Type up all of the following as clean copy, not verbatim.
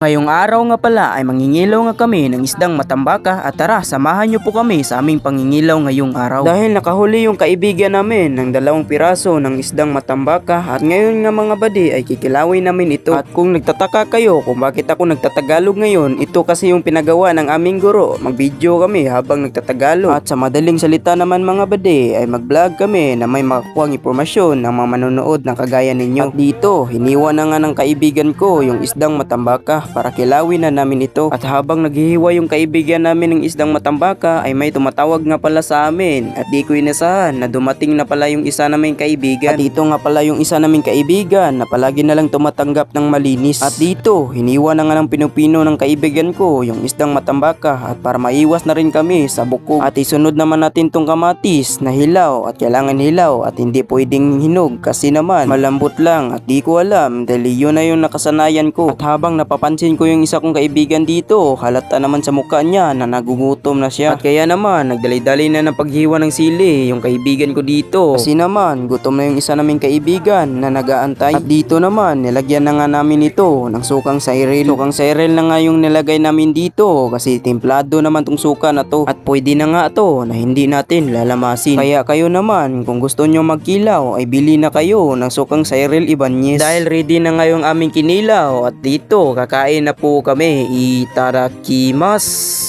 Ngayong araw nga pala ay mangingilaw nga kami ng isdang matambaka at tara samahan nyo po kami sa aming pangingilaw ngayong araw. Dahil nakahuli yung kaibigan namin ng 2 piraso ng isdang matambaka at ngayon nga mga badi ay kikilawin namin ito. At kung nagtataka kayo kung bakit ako nagtatagalog ngayon, ito kasi yung pinagawa ng aming guro. Mag-video kami habang nagtatagalog at sa madaling salita naman mga badi ay mag-vlog kami na may makakuhang impormasyon ng mga manonood na kagaya ninyo. At dito hiniwa na nga ng kaibigan ko yung isdang matambaka para kilawin na namin ito. At habang naghihiwa yung kaibigan namin ng isdang matambaka ay may tumatawag nga pala sa amin at di ko inasahan na dumating na pala yung isa naming kaibigan. At ito nga pala yung isa naming kaibigan na palagi na lang tumatanggap ng malinis. At dito hiniwa na nga ng pinupino ng kaibigan ko yung isdang matambaka at para maiwas na rin kami sa bukog. At isunod naman natin tong kamatis na hilaw at kailangan hilaw at hindi pwedeng hinog kasi naman malambot lang at di ko alam dahil yun na yung nakasanayan ko. At habang napapansin ko yung isa kong kaibigan dito, halata naman sa mukha niya na nagugutom na siya. At kaya naman nagdalay-dalay na ng paghiwa ng sili yung kaibigan ko dito. Kasi naman gutom na yung isa naming kaibigan na nagaantay. At dito naman nilagyan na nga namin ito ng sukang sairil. Sukang sairil na nga yung nilagay namin dito kasi templado naman tong suka na to. At pwede na nga to na hindi natin lalamasin. Kaya kayo naman kung gusto nyo magkilaw ay bili na kayo ng sukang sairil Ibanez. Dahil ready na nga yung aming kinilaw at dito kakain na po kami. Itadakimasu.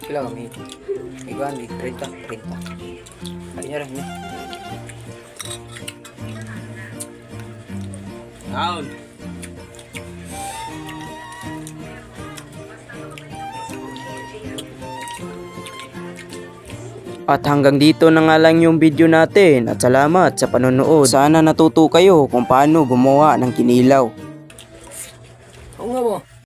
Kailan kami? Iguan, 30. Kanya rin niya. Down. At hanggang dito na nga lang yung video natin at salamat sa panonood. Sana natuto kayo kung paano gumawa ng kinilaw. Oo nga mo.